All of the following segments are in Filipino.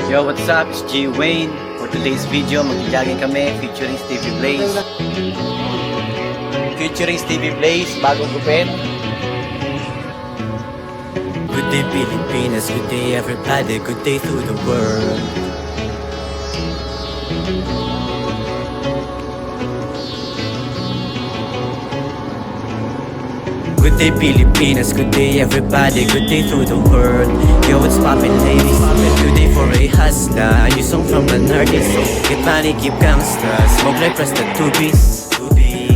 Yo, what's up? It's G Wayne. For today's video, mag-jogging kami featuring Stevie Blaze. Featuring Stevie Blaze, bagong gupit. Good day Pilipinas, good day everybody, good day to the world. Good day Pilipinas, good day everybody, good day to the world. Yo, what's poppin' ladies? Good day for a hustler, you song from an artist. Get money, keep gangsta, smoke like press the tubies.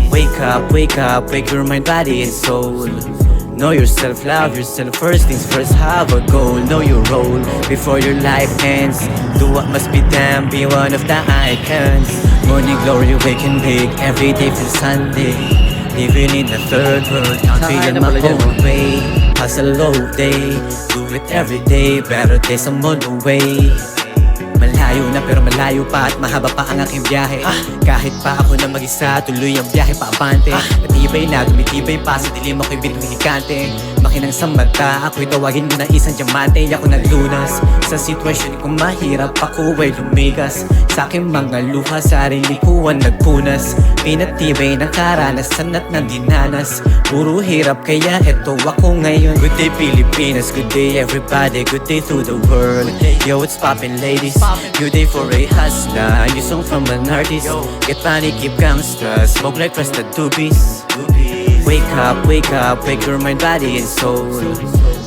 Wake up, wake your mind, body and soul. Know yourself, love yourself, first things first, have a goal. Know your role before your life ends. Do what must be done, be one of the icons. Morning glory, wake and bake, every day feels Sunday. Living in the third world, country in my own way. Hustle all day, do it every day, better days I'm on the way. Malayo na pero malayo pa at mahaba pa ang aking biyahe. Kahit pa ako na mag-isa, tuloy ang biyahe pa abante. Matibay na, tumitibay pa sa dilim ako'y binigante. Makinang sa mata, ako'y tawagin mo na isang diamante. Ako naglunas sa sitwasyon kung mahirap ako ay lumigas. Sa aking mga luha, sarili ko ang nagpunas. Pinatibay ng karanasan at ng dinanas. Puro hirap kaya eto ako ngayon. Good day Pilipinas, good day everybody, good day to the world. Yo, what's poppin' ladies? Good day for a hustler, you song from an artist. Get money, keep gangsta, smoke like press the tubies. Wake up, wake your mind, body and soul.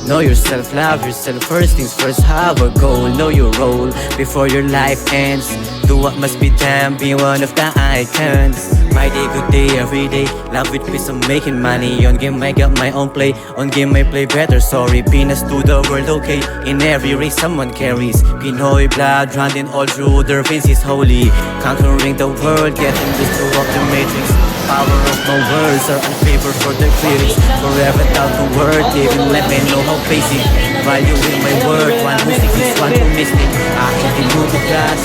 Know yourself, love yourself, first things first, have a goal. Know your role before your life ends. Do what must be done, be one of the icons. My day, good day, every day. Love with peace, I'm making money. On game, I got my own play. On game, I play better, sorry. Pinas to the world, okay. In every race, someone carries Pinoy blood, running all through their veins is holy. Conquering the world, getting this through of the matrix. Power of my words are on paper for the critics. Forever down to word, living life and know how basic. Value in my word, one who seeks is one who mystic. Aking tinutugas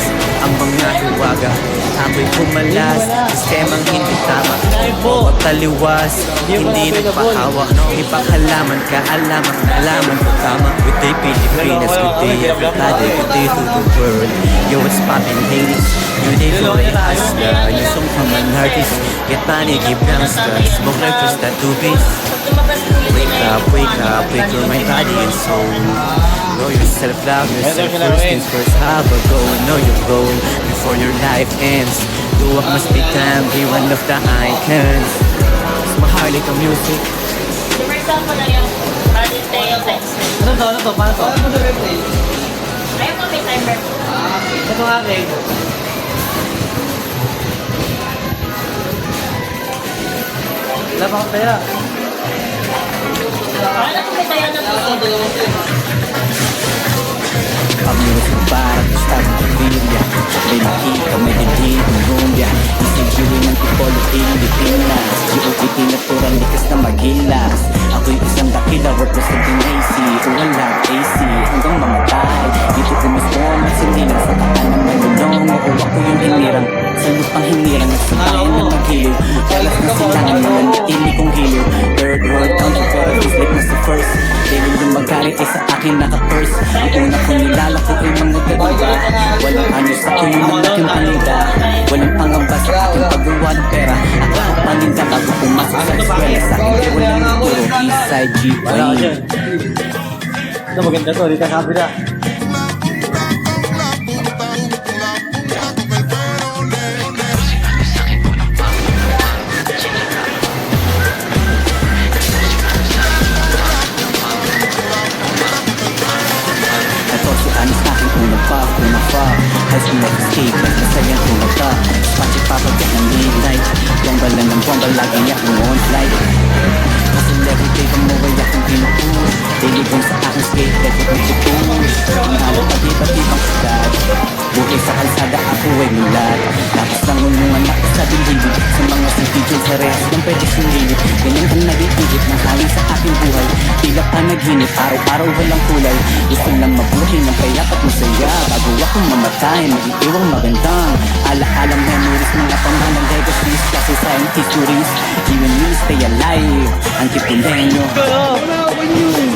ang mga hiwaga. Ako'y pumalas, sistemang hindi tama. Bawat taliwas, hindi nagpahawa. Ipaghalaman ka, alaman ko tama. Good day Pilipinas, good day everybody, good day to the world. Yo, what's poppin' ladies? Good day for a hustler, you song from an artist. Get money, keep gangsta, smoke like first that tubies. Wake up, wake your mind, body and soul. Know yourself, love yourself, first things first, have a goal. Know your goal before your life ends. Do what must be done, be one of the icons. Mas maharlik ang music. Universal po na yung Harley Davidson. Ano to? Paano to? Ano to replay? Ayun po may timer po. Ito nga akin. Wala pa akong taya. Ano po may tayo na po? Pag-music para gusto ng pamilya. May nakita, may hindi, Colombia. Isinjuhin ng tipolo, Pilipinas. Yung natural, likas na magilas. Ako'y isang dakila, representing AC. Walang AC, hanggang mamatay. Dito kumusbon at sinilang sa takan ng malulong. Oo, ako yung hinirang, sa lupang hinirang. Nagsabayan ng maghiliw. Dalas na silangan, malanatili kong hiliw. Third world country, pero sleep na sa first. Daily yung magalit ay sa akin naka-first. Ang una kong nilala ko ay mga gadiba. Walang anyos ako yung malaking panida. Walang pangamba sa aking paggawa ng pera. Ako ang paninda bago pumasok sa eskwela. Sa akin ay walang nagturo, Eastside G. Ito maganda to, dito sabi na. High school of escape, mas masayang kumata. Pachi papagkat ng midnight. Bomba lang ng bomba, lagi akong on flight. Kasi everyday pamuway akong pinupush. Daily kong sa aking skate, like kong tutush. Ang halo pati-pati pang sikat. Bukay sa kalsada ako ay mulat. Tapos lang ulungan ako sa dingdingin. Sa mga sintigil sa rehas ng pwede sumilip. Ganyan ang nag-iigit ng hangin sa aking buhay. Tila pa naghinip, araw-araw walang kulay. Gusto lang mabuhay ng payapat at masaya. Bago akong mamatay, mag-iiwang magandang ala-alang memories, mga pamahalang legacies. Kasi sayang histories, even will stay alive. Antipulenyo. Wala ako yun!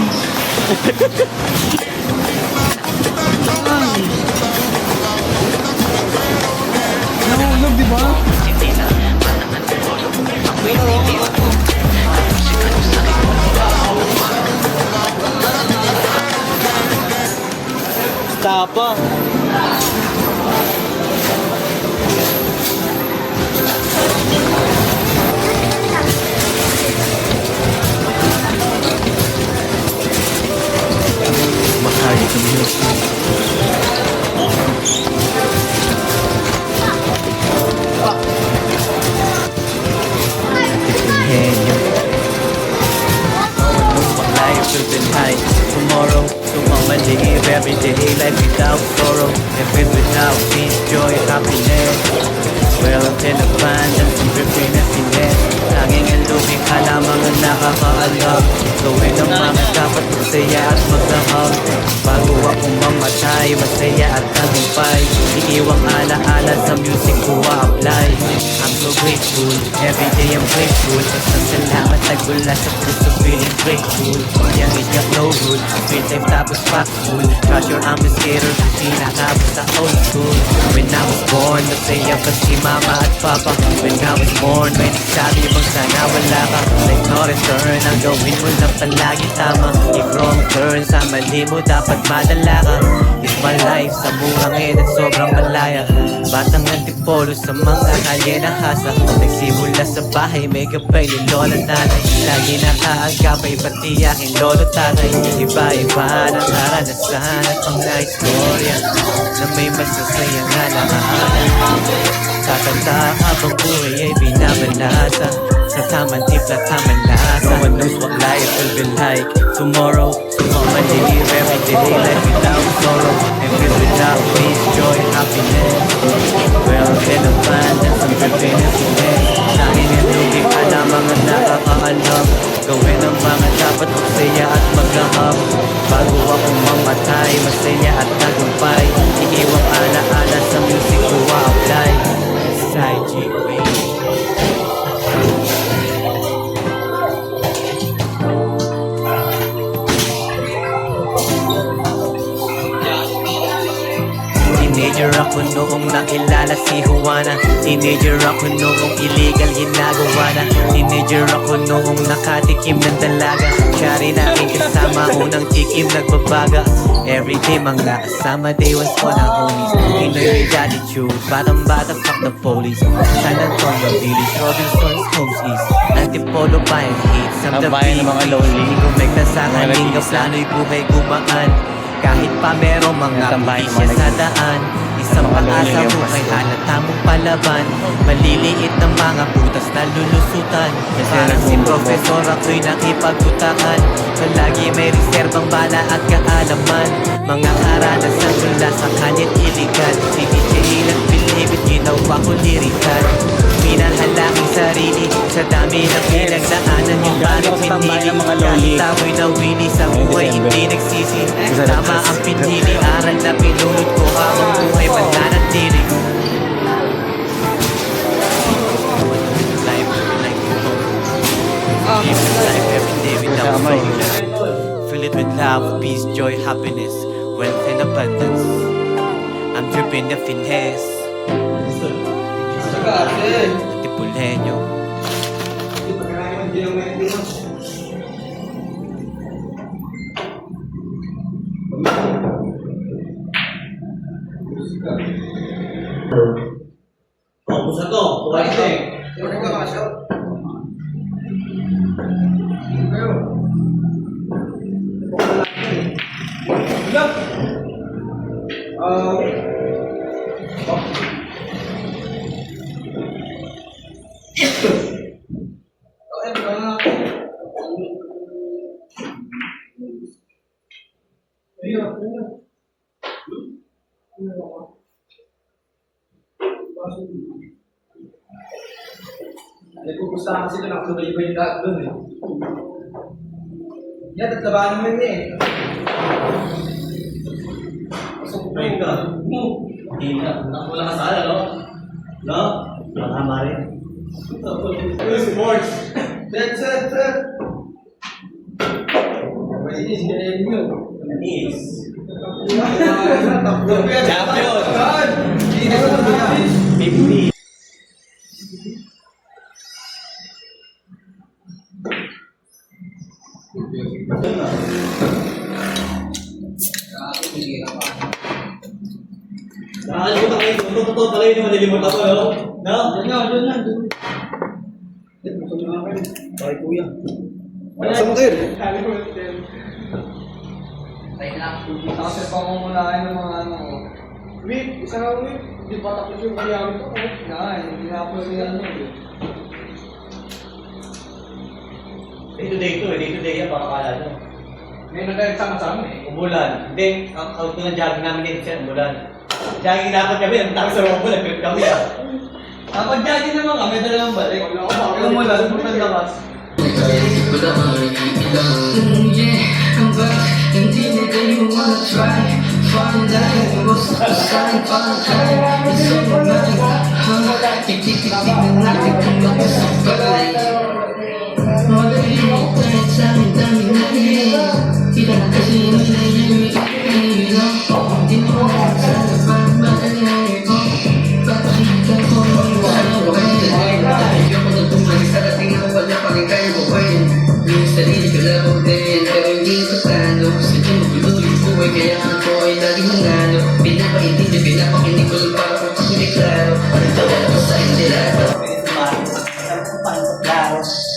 Tapang. Mahali ka music. Genyo. Life will be high tomorrow. Sumamali every day, life without sorrow, living without peace, joy, happiness. Well, I'm in abundance, I'm dripping happiness. Laging ang lubing ka lamang ang nakakaalam. Gawin ang mga dapat masaya at magdahal. Bago akong mamatay, masaya at tagumpay. Iiwang alaala sa music ko apply. I'm so grateful, everyday I'm grateful. Isang salamat nagmula sa puso, feeling grateful. Yang is got no rule, feel life tapos factful. Treasure I'm a skater, pinakabot sa old school. When I was born, masaya pa si mama at papa. When I was born, may nagsabi bang sana wala ka. Like no return, ang gawin mo lang palagi tama. If wrong turn, sa mali mo dapat madala ka. It's my life, sa murang edad sobrang malaya. Batang antipolo sa mga kalye na hasa. Nagsimula sa bahay, may gabay ni lola nanay. Lagi nakaagapay pati aking lolo tatay. Iba-iba ng karanasan at mga istorya na may masasayang alaala. Tatanda habang buhay ay binabalasa. Sa tamang timpla, tamang lasa. No one knows what life will be like tomorrow. So I'ma live every day, life without sorrow, and feel without peace, joy, happiness. Well, in abundance, I'm dripping happiness. Tanging ang lubig ka lamang ang nakakaalam. Gawin ang mga dapat magsaya at maglahap. Bago akong mamatay, masaya at tagumpay. Iiwang alaala sa music ko apply. Side G Radio. Teenager ako noong nakilala si Juana. Teenager ako noong illegal ginagawa na. Teenager ako noong nakatikim ng dalaga. Siya rin aking kasama, unang tikim nagbabaga. Everyday mga kasama, day ones ko na homies. Pinoy with attitude, batang bata, fuck the police. San Antonio Village, Robinson's Homes East. Antipolo pa yung hits, I'm the Ang bayan ng mga lonely. Kumekta sa kaling ang plano'y buhay gumaan. Kahit pa merong mga Tambahin pulisya mga sa daan. Isang mga pag-asa lulili ang buhay pasto. halata mong palaban. Maliliit ng mga butas na lulusutan. Parang si Profesor ako'y nakipagkutakan. Palagi may reserbang bala at kaalaman. Mga karanasan mula sa kanit iligan. Si DJ ilang bilibit ginawa ko lirikan. Minahal aking sarili sa dami ng pinaglaanan. Yung bakit pinili kahit ako'y nawili sa buhay hindi nagsisi. Tama ang pinili, aral na pinunod ko habang buhay mananatili. Life life every day without sorrow. Fill it with love, peace, joy, happiness, wealth and abundance. I'm dripping the finesse. Tipuleño. Tapos na to, tuwais eh. Nagpupustahan kasi doon, nakasubayibay yung lahat doon eh. Yan, tatlabahan naman niya eh. Pasok ko yun ka. Hindi na. Nakula ka sana, no? No? Nakama rin. Sports! Set! Mainis, ganyan nyo. Manis. Champion! Champion! 50. Hindi Nakalimutan ko yun. Totoo pala yun, malilimutan ko, no? No? Doon yan. Gusto mo nga kayo. Bakit kuya? Gusto mo kayo? Nakasip ako muna kayo ng mga ano ko. Wait, isa nga wait. Hindi pa tapos yung kayamit ko. Hindi na ako yung ano eh. Day to day to, day to day yan, baka kala nyo. May nagkagsama-sama eh. Umulan. Hindi, ang out ko ng jogging namin din siya, umulan. Jogging dapat kami, nagtapos sa mga bulan, kami ah. Kapag jogging naman kami, dalawang balik. Yung mula, pumunta lakas. Kaya ako ay laging nangano Pinapaintindi, pinapakinig ko lang para kung hindi klaro Ano tawag ko sa indirado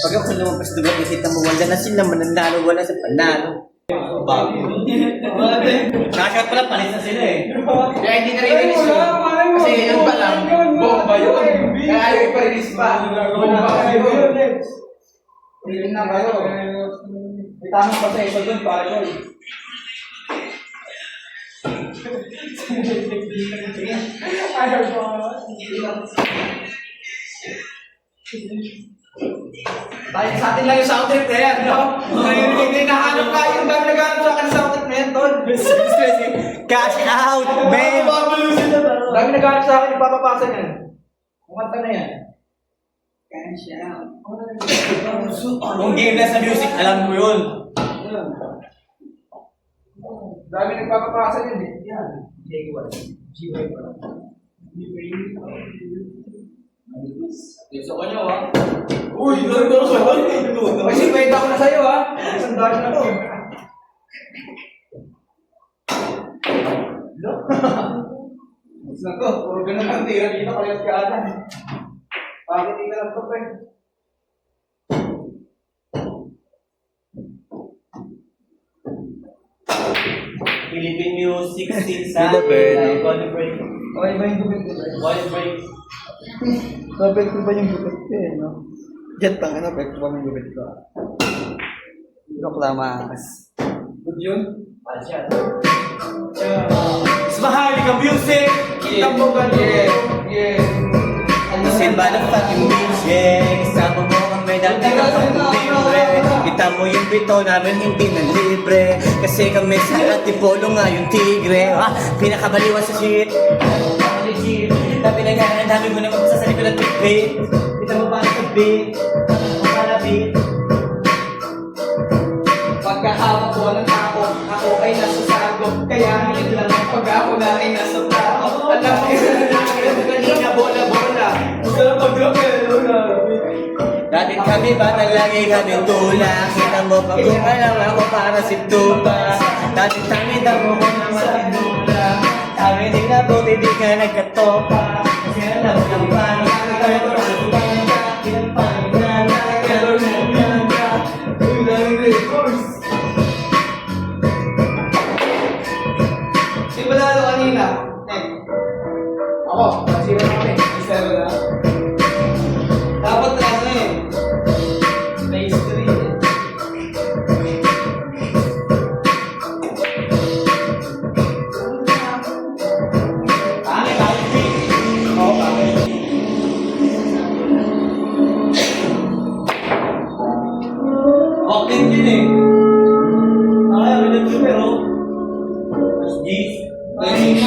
Pag ako lumabas doon, nakita mo wala na sila mananalo, wala sa panalo. Bago. Kakat pala, palis na sila eh. Kaya hindi na rin yun. Kasi yun pa lang, bomba yun. Kaya yung iparis pa, bomba kayo. Tingin na kayo. Itanong pa sa iso dun, para ko. Tayo sa atin lang yung sound trip na yan, no? Hindi nahanap ka yung dami naghanap sa akin sound trip na yan, Tol. Cash out, babe! Dami naghanap sa akin yung papapasa niyan. Kumanta na yan. Cash out. Kung game na sa music, alam ko yun. Dami nagpapapasa niyan eh. Yan. J1. G1 pa lang. Gusto ko nyo, ha? Uy, gano'n ko siya. Kasi kwenta ko na sa'yo, ha? Isang dami na to. Gusto ko, puro ganun ang tira dito, kalit ka ata. Bakit hindi ka lang to, pre? Philippine music, sinsa. Dito, Ben. Body break. Okay ba yung gupit ko? Body break. Perfect ko ba yung gupit ko, eh, no? Diyan pang ano, perfect ba yung gupit ko? Joke lang, mas. Good yun? Asya. Smahali ka music! Kita mo ba? Yeah. Isin ba ng fucking music? Kasama mo kami dati ka pang libre. Kita mo yung bito namin hindi na libre. Kasi kami sa Antipolo nga yung tigre. Pinakabaliwan sa shit. Legit. Dami na nga, ang dami mo naman sa likod ng beat. Kita mo ba ang beat? Ang palabit. Pagkahawak ko ng ako ay nasa sago. Kaya ngayon lang pag ako na ay nasa tao. Alam ko yun, kanina bola-bola. Sa pagkakelo na. Dati kami batang lagi kami tulak. Kita mo pag kumalang ako para si Tupa. Dati kami damo ko naman si Dula. Kami din na buti di ka nagkatopa. Kasi alam ko ng paano kami tayo ko sa tupanga. Kinapangin na nagkaroon mo nyaga. Ulang records. Di ba lalo kanina? Ako, masira kami. Isero na. Dapat na ano eh. May history eh. Pangit, Oo, pangit. Octane din eh. Nakaya, bilang ko pero. Mas G's. Ay,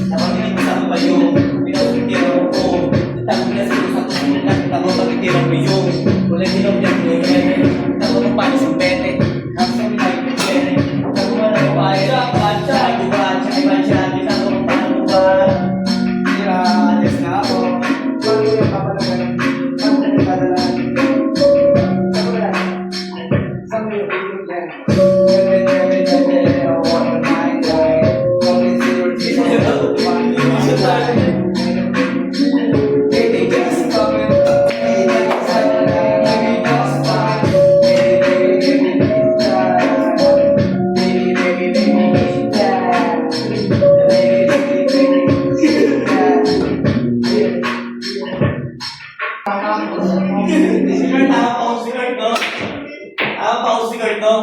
Dapat hindi masama pa yung pinag-tiro ko. Tapos na sila sa tumunod na kita mo pag-tiro mo yung kulay nilong dyan ko yung tapos mo paano sa pete. Tapos sabi tayo yung pete. Tapos mo na yung bayan. Bacha, bacha, bacha. Kita mo paano ba? alis na ako. Bakit yung kapalagan? Bakit yung kapalagan? si Kurt, no?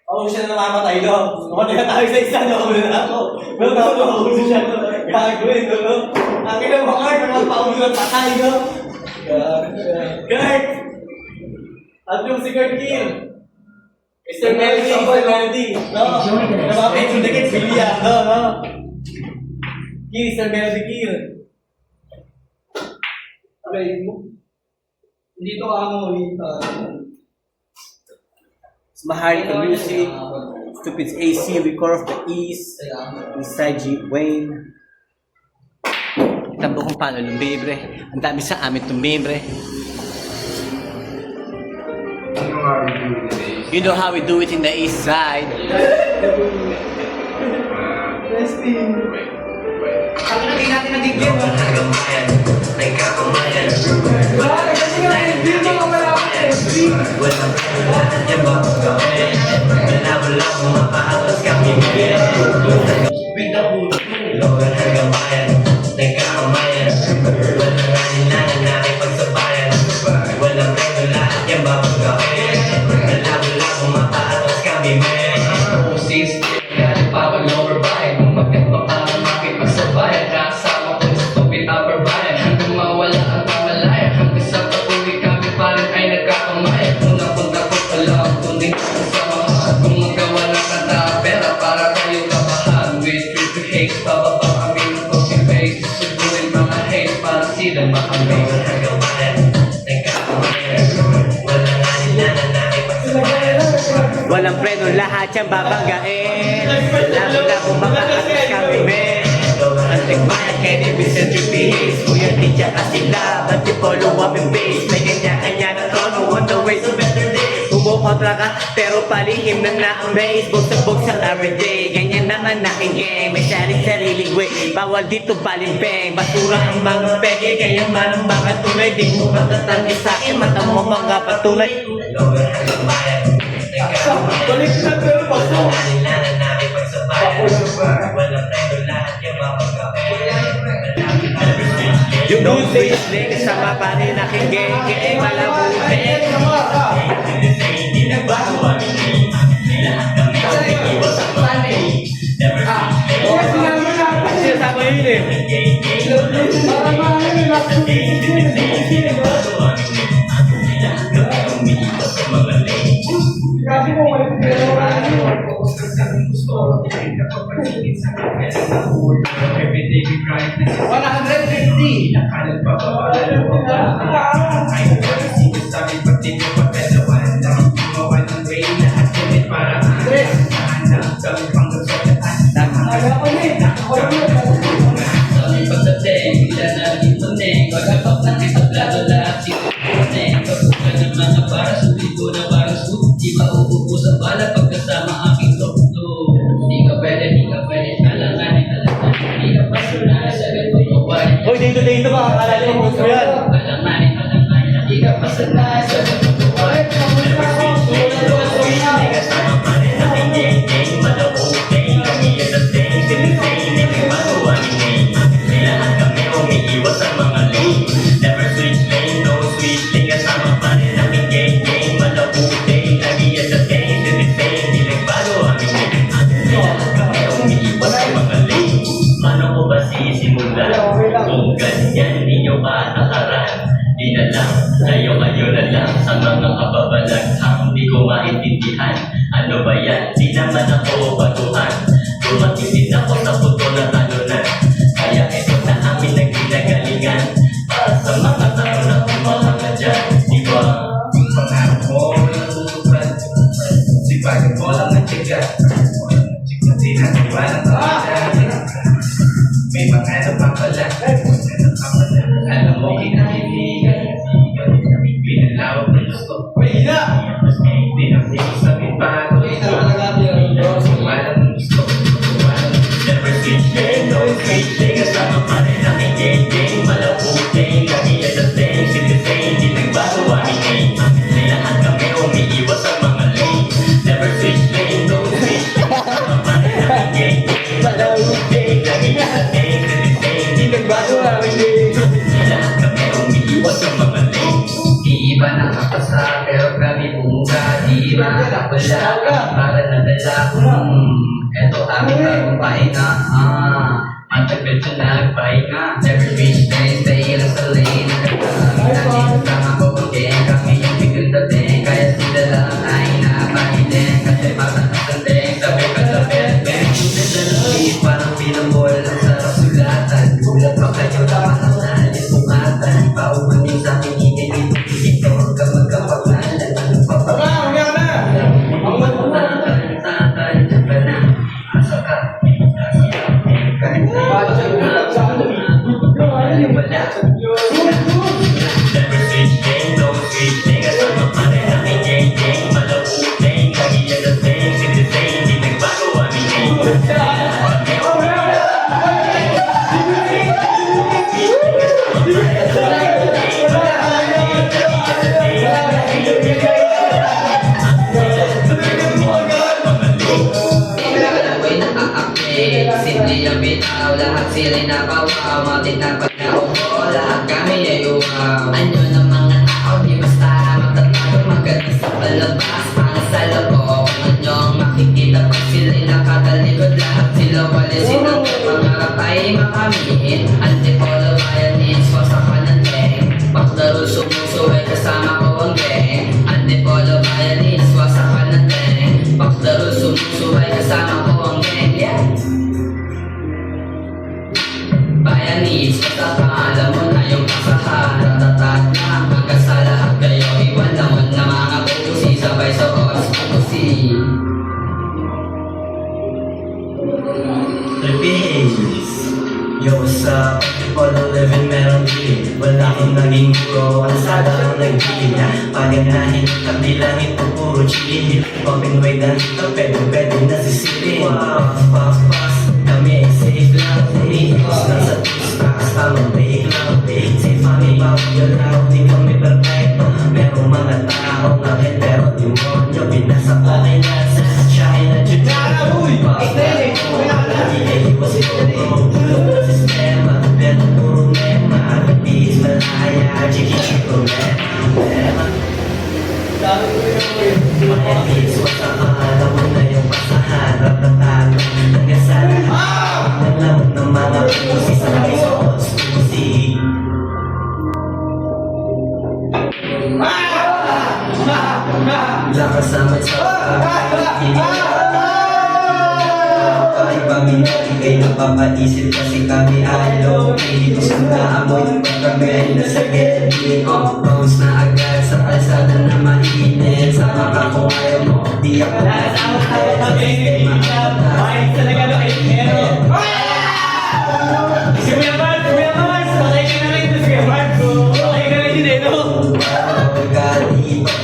Ako siya na namamatay, no? Namatay na tayo sa isa, no? Ako na ako. No, ako siya, no? Gagawin, no? Ang ina mo, Kurt, nakapaulo ng patay, no? Kurt! At yung si Kurt Kill. Mr. Melody, Mr. Melody, no? Namapit yung dikit, bilya, no? Kill, Mr. Melody, Kill. Aray mo. Hindi to ako ulit. Mahari the music, Stupid's AC, Record of the East, Inside G. Wayne. Kita mo kung paano lumibre. Ang dami sa amin tumibre. You know how we do it in the East Side. Sabi na di natin nagigil, no? Walang preno, lahat yan babanggain. Labo-labo makakatas kami, men. Ang tigmayan, Kenny, Vincent, Trippy, Kuya Tidya, Asila, but you follow up in base. May kanya-kanya na tono on the way to better days. Kumukontra ka, pero palihim na na-amaze. Bugsang everyday, ganyan naman aking gang. May sariling way, bawal dito balimbeng. Basura ang mga peke, kaya man ang mga tunay. Di mo matatanggi sa'kin, mata mo mga patunay. Balik na pero baso. Yung good days, kasama pa rin aking gang. Malabutin. Sinasabi yun eh. Hoy, dito ba? Akala niyo gusto yan. Kung ganyan ninyo patakaran, di na lang, kayo na lang sa mga kababalaghang di ko maintindihan. Ano ba yan? Di naman ako baguhan. Dumating din ako sa puto na talunan. Kaya ito na amin ang ginagalingan. Para sa mga tao na kumahanga dyan, di ba? Pangarap mo, natutupad. Sipagan mo lang ang tiga. Di na tiwala ka. May mga ano pa pala. Alam mo, kinahiligan. Pinalawag ng gusto. Uy, ina! Pinapili sa pipago. Sumalang ng gusto. Never switch game. ba nakakasa, pero kami bumuga. Di makakapala, para nadala. Eto aming bagong pahinga. Matagal ko nagpahinga. Never reach day, stay lang sa lane. Nagkakami kasama ko ang gang. Kami yung bigong dating, kaya sila lang ay napahilin. Kasi mataas ang deng, sabi ka sa best-bang. Naglalaki, parang pinambol ang sarap sulatan. Gulat pa kayo na makasalit bukatan. Paumanin sa aking ingay dito. Kapag kapangalan, ano pa ba? Ang matutatan sa akin, ka na. Asa ka, kasi Never switch game, don't switch thing. Kasama pa rin ang gang gang. Malabuting, lagi yan the same. Sige same, di nagbago aming name. Ako'y na-update, simple ang bitaw. Lahat sila'y napawaw, matik na pag naupo. Lahat kami ay uwaw. Ano ng mga tao, di basta magtatago. Maganda sa palabas, mga sa loob. Ano ang makikita pag sila'y nakatalikod. Lahat sila wala sinang pangarap ay makamit. Antipolo violins, wasakan ng deng. Paklaro sumusuway kasama ko ang gang. Antipolo violins, wasakan ng deng. Paklaro sumusuway kasama ko ang gang. Yeah. Bayanis, basta alam mo na yung kasahan. Ratatat na hanggang sa lahat kayo. Iwan naman na mga pusi, sabay sa os, pusi. Philippines. Yo, what's up? Follow living meron din. Wala akong naging guro. Ang sada lang nag-gilid na paganahin. Tabi lang ito puro chili. Popping way ganito, pwede na sisilin. Pass. Kami ay safe lang. Iikos lang sa two-stacks. Tamang break lang. Safe kami, bawal yun lang. Di kami perfecto. Merong mga tao ngayon, pero demonyo. Binasa ko kay nasa China, Japan. Iiwas ito ng sistema. Pero puro mema. Nagbiis malaya. Chiki problema. Mahelis, wasa alam mo na yung pasahan. Ratatan hanggang sa lahat. Naglamot ng mga pusi sa kaisot. Pusi. Lakas naman sa Kaibang minagigay na papaisip kasi kami ay low-key. Gusto na amoy pag kami ay nasa getty. Bounce na agad sa kalsada na mainit. Sa mga kung ayaw mo, di ako nasilit. Sa sistema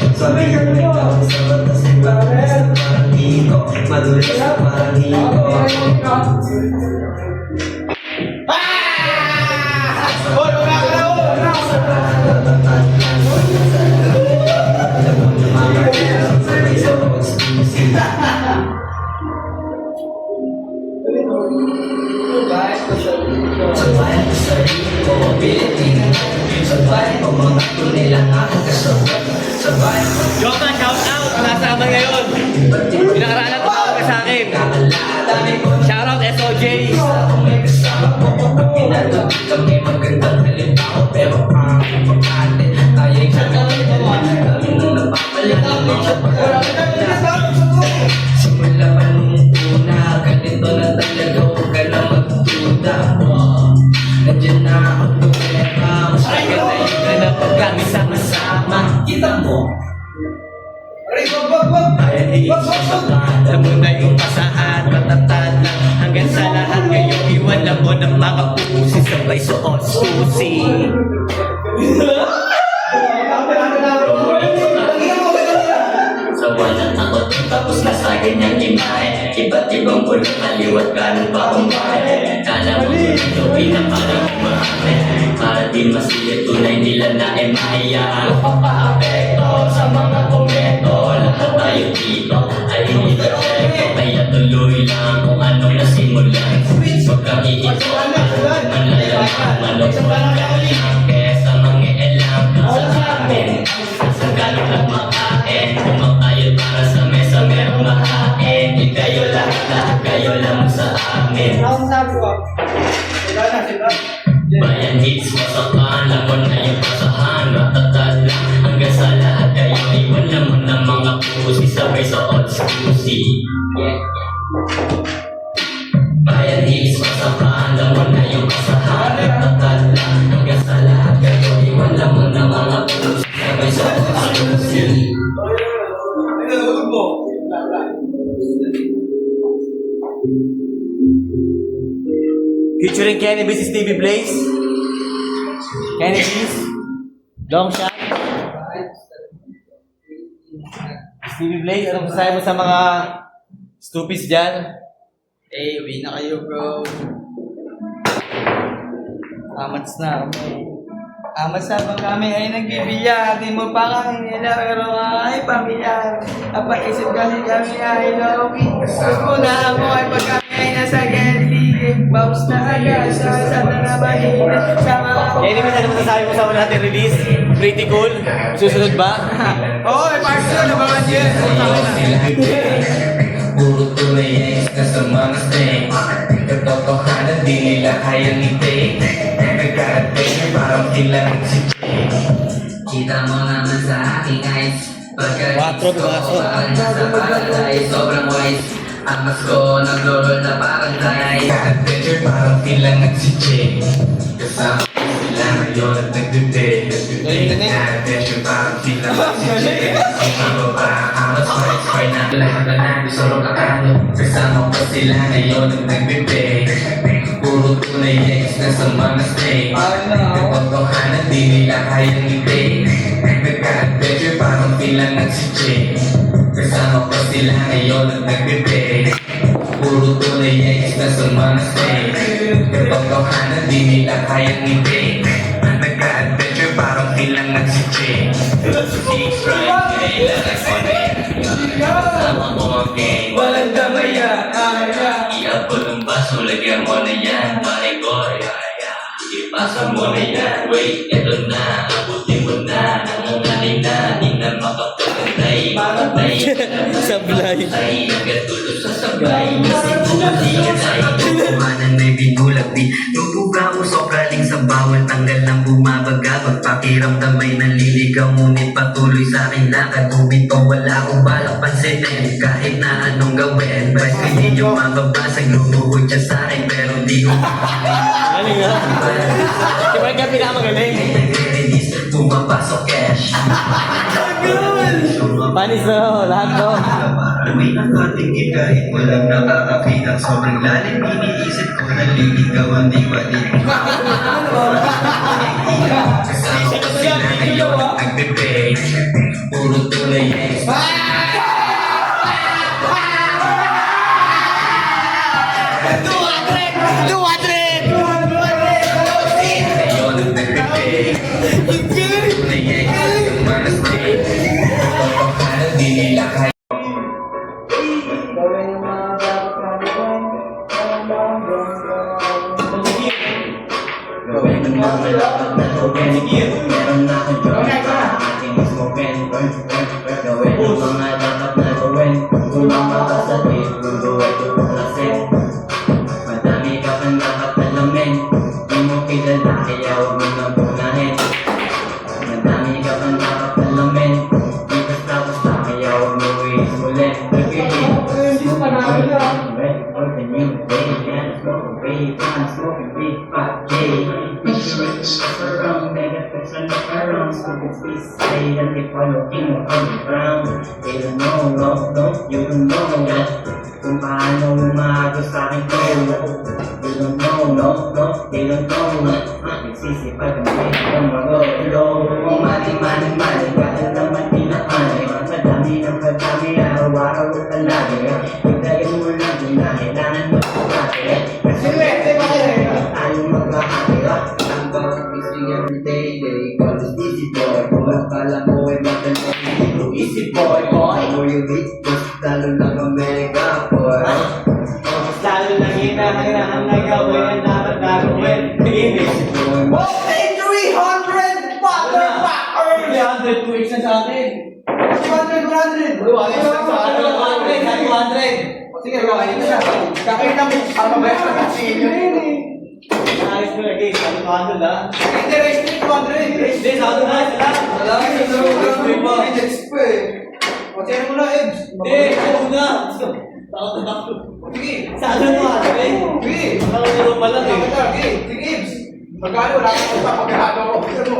ang sabihin mo ikaw sa batas ay batas na parang iko. Madulas na parang iko. Sabayan ko sa iko, Pilipino. Sabayan ko mga tunay lang aking kasabot. Sabayan ko Jokan, shout out! Nasama ngayon. Pinakaraan na tumawag sa akin. Shout out SOJ. kung may kasama ko. Pag pinatuloy kami magandang halimbawa. Pero ang importante, tayo'y kami nang napapalit ang mga pagkakataon. Simula pa nung una, ganito na talaga. Huwag ka na magduda. Nandiyan na ako tumeka. Mas maganda yung ganap pag kami sama-sama. Kita mo? Kaya iisipagod. Alam mo na yung pasahan, matatad lang hanggang sa lahat ngayon. Iwanan mo ng mga pusi, sabay suot susi. Sawa na ako dun, tapos nasa ganyang imahe. Iba't ibang kulong kaliwat ganun pa kumahe. Kala mo dito pinaparang umahame. Para di masilip tunay nila na emaya. Papaapekto sa mga komento. Lahat tayo dito ay hindi perfecto. Kaya tuloy lang kung anong nasimulan. Huwag kang iito, manlalang, manok, manlalang. Kesa mangialam sa amin. susi sabay sa exclusive. Yeah. Bayan Hills, masakaan, alam mo na yung kasahan. Tagal lang hanggang sa lahat gagawin. Wala mo na mga puso sabay sa exclusive. Featuring Kenny B, si Stevie Blaze. Kenny B, long shot. Stevie Blaze, anong sasabi mo sa mga stupids dyan? Uwi na kayo, bro. Amats na kami. Amats na pag kami ay nagbibiya. Di mo pa kami nila, pero ay pamilya. Napaisip kasi kami ay low-key. Gusto na mo ay pag kami ay nasa Gently. Bounce na agad sa na mahina. Sa mga Kenny B, ano masasabi mo sa una natin release? Pretty cool. Susunod ba? Oo, part 2 na ba man yun? Puro tunay ex na sa mga snake. Katotohanan di nila kayang i-take. Nagka-adventure parang kailangan si Jake. Kita mo naman sa aking eyes. Quattro, bukaso. Nasa paradise, sobrang wise. Ang mas ko naglorol na parang dice. Nagka-adventure parang kailangan si Jake. Kasama ko sila ngayon at nagde-date. Nagka-adventure parang kailangan si Jake. Hindi ko pa ang mas na lahat na gusto rin kakano. Kasama ko sila ngayon at nagde-date. Puro tunay ex na sa mga snake. Katotohanan di nila kayang i-take. Nagka-adventure parang kailangan si Jake. Kasama ko sila ngayon at nagde-date. Puro tunay ex na sa mga snake. Katotohanan di nila kayang i-take. Nagka-adventure parang kailangan si Jake. Six right, kailangan ko na yan. Kasama ko ang game. Walang damaya. Iabot ng baso, lagyan mo na yan. Pare ko, ipasa mo na yan. Wait, eto na, abutin mo na. Nangangaling na, di na makapagantay. Mamatay Sablay. ay agad tulog sa sablay. Hindi ka tayo. Kumanan may binulag di Nubuga mo sobraling sa bawal Tanggal ng bumabaga Pagpakiramdam may nanliligaw Ngunit patuloy sa aking lakad Humintong wala akong balak pansinin Kahit na anong gawin Ba't hindi nyo mababasag Lumuhod siya sa akin Pero di ko Galing nga. Di ba ka pinakamagaling? nagre-release Pumapasok cash Panis na lahat to. May nakatingin kahit walang nakakakita Sobrang lalim iniisip ko Naliligaw ang di-balik Kasama ko sila ngayon at nagbe-bake. Puro tunay ex. Ngayon at nagbe-bake. Tunay ex yung mga snake. Katotohanan di nila kaya. Gawin yung mga dapat Gawin ang mga dapat na gawin. Meron na akong joke sa aking smokin. Gawin ang mga dapat na gawin. Kulang makasabit, guluway ko pulasin. Madami ka pang dapat alamin. Di mo kilala kaya huwag mo nang punahin. Madami ka pang dapat alamin. Di basta-basta kaya huwag mo iisulit. Kung paano umago sa akin ko. They don't know, no, they don't know. Nagsisipag ang pwede mag-o-ilo. Kung mali-mali, kahit naman pinakain. Madami ng madami, araw-araw at palagi. Pagdagan mo lang, kailangan mo sa pati. Kasi tayo maghahati. Ang bawat missing everyday, they call us easy boy. Kung akala mo ay maganda, hindi ko easy boy. Or you hit, lalo lang America, boy. Lalo lang hinahangin na gawin ang dapat gagawin. Okay, 300 motherfucker! 300 2x na sa atin. 200. Bro, ayos na sa atin. 200. Sige, kakain na siya. Kakain na mo. Para mabayas na kasi inyo. Ayos mo lagi. 200 ah. Hindi, race 200. Hindi, sa atin na sila. Wala ka sa laro. May next pa eh. Kasi mo na eh. lang eh. Si Gibbs. Magkano? Wala ka pa pagkakano ko. Isa mo.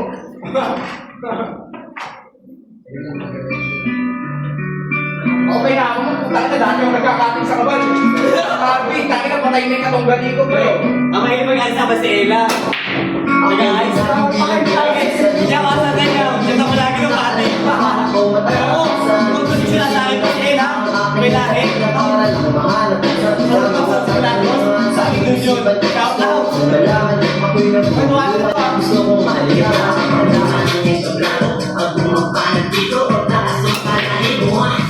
Okay na ako. Dahil na dati ako nagkakating sa kabal. Sabi, dahil na patay na yung katunggali ko. Bro. Ang mahilig mag-alsa ba si Ella? Guys, hindi ako sa ganyan. Dito ko lagi ng pati. Pero kung gusto sila sa akin pa si Ella, may lahi. Sa akin doon yun. Shout out. Gusto kong maliit.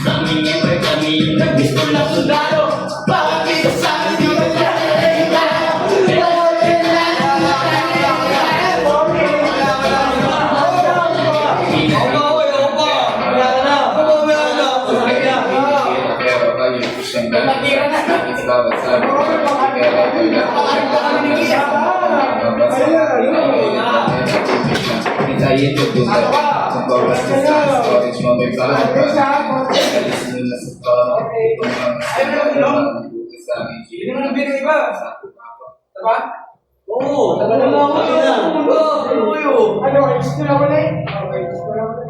Sa aming ever kami yung nag-gusto lang sundalo. Bakit dito sa akin yung Hintayin ko doon sa bawat sa storage mo may bahan pa. Alis mo na sa tono. Itong mga mabuti sa amin. Hindi mo nang binigay ba? Diba? Oo, tagal na ako na. Ano, gusto na wala eh? Okay, gusto na wala.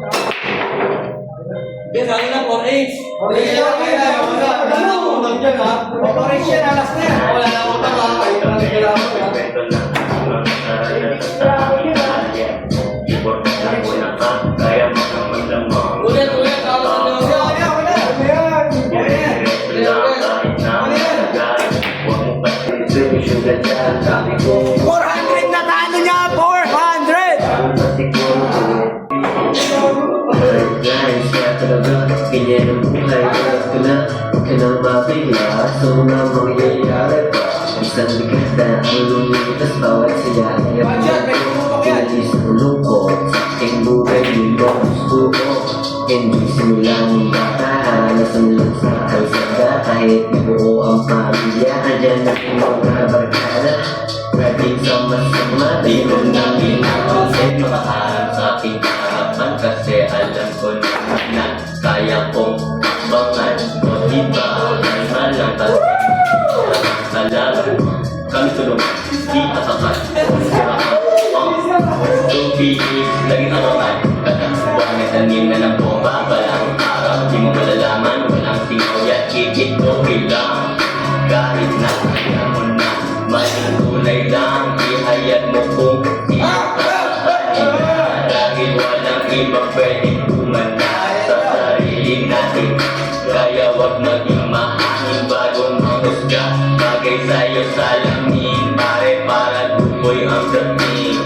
Hindi, sa akin lang, 4H. Okay, wala na utang dyan ha. Operation yan, alas na yan. Wala na utang ha. Ulit, ako sa nyo. Ganyan ang buhay, alam ko na huwag ka nang mabigla. So na mangyayari pa isang bigla ang lumitas bawat saya. Pinalis ng lungkot sa aking buhay, yun ko gusto ko. Hindi simulang bata, nasunod sa kalsada. Kahit buo ang pamilya, andyan na yung mga barkada. Pwedeng sa masama, di mo nang ginagawa. Makaharap sa aking harapan kasi alam ko naman na kaya kong bangan. O diba, ay malang kasi salamat. Kami tulong, di atakan. Tubig, laging arawan. Katakbuhan at tanim na ng bomba. Walang araw, di mo malalaman. Walang singaw at kikit o kilang. Kahit na kaya mo na, maling kulay lang. Ihayag mo kung dahil walang iba pwedeng kumanda sa sarili natin. Kaya wag maging mahangin bago mahusga. Bagay sa'yo salamin, pare para tukoy ang dating.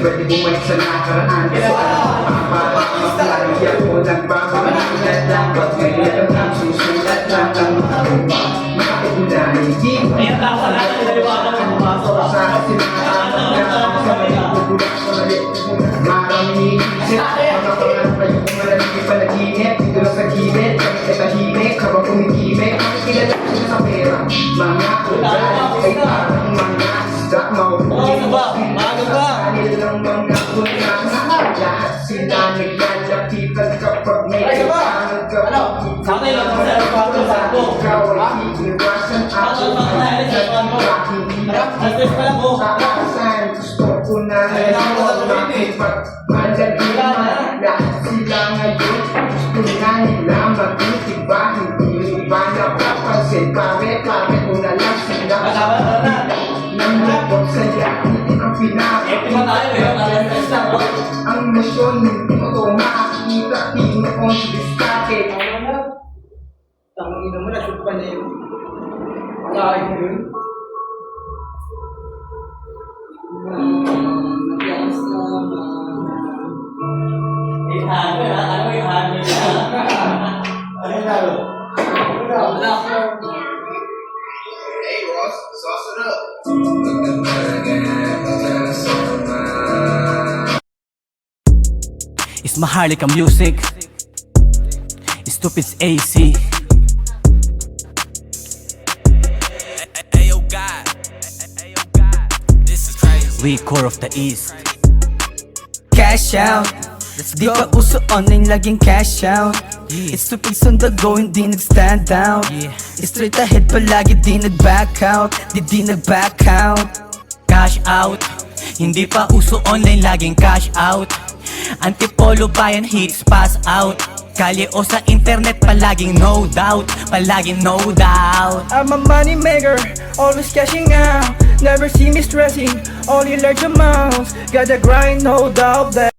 Pwede bumalik sa nakaraan. Para ko nagbabalat lang. Pag ngayon ang susulat lang ang makakaba. Makakaunahin. Ayan, tama na. Naliwanan ang pumasok ha. Sa sinakakabag na sa may bubulak sa maliit. Maraming isip. Mga pangarap na yung malamig panaginip. Dito lang sa gilid. Kami ay tahimik. Habang kumikimik. Makikilala ko sa pera. Mga ulan ay parang mga isda. Ano ba? Maaga ba? Kanilang mga kunana. Lahat sila naglalapitan kapag may kailangan ka. Sana lang ako sa aeroporto sa ako. Ikaw ay iiwasan ako. Alas pa lang oh. Saan gusto ko na makipagmadaliman. Lahat sila ngayon gusto na nila mabuti ba? Hindi ba napapansin? Pare ko na lang sila. Nangulog saya ang Ito tayo eh. Alas lang oh. ang misyon, hindi mo ito makakita. Pinoon sa diskate. Tangin mo na, shoot pa na yun. Kakain mo yun. Ihano ha? Ano yung ihano niya? Ano yung ihano? Hey Ross, sauce it up. It's Maharlika music. It's Stupid's AC. Ayo God. This is crazy. We core of the East. Cash out. Di pa uso online, laging cash out. It's two pigs on the go, hindi nag-stand out. Straight ahead palagi, di nag-back out. Di nag-back out. Cash out, hindi pa uso online, laging cash out. Antipolo bayan hits, pass out. Kalye o sa internet, palaging no doubt. Palaging no doubt. I'm a money maker, always cashing out. Never see me stressing, only large amounts. Gotta grind, no doubt that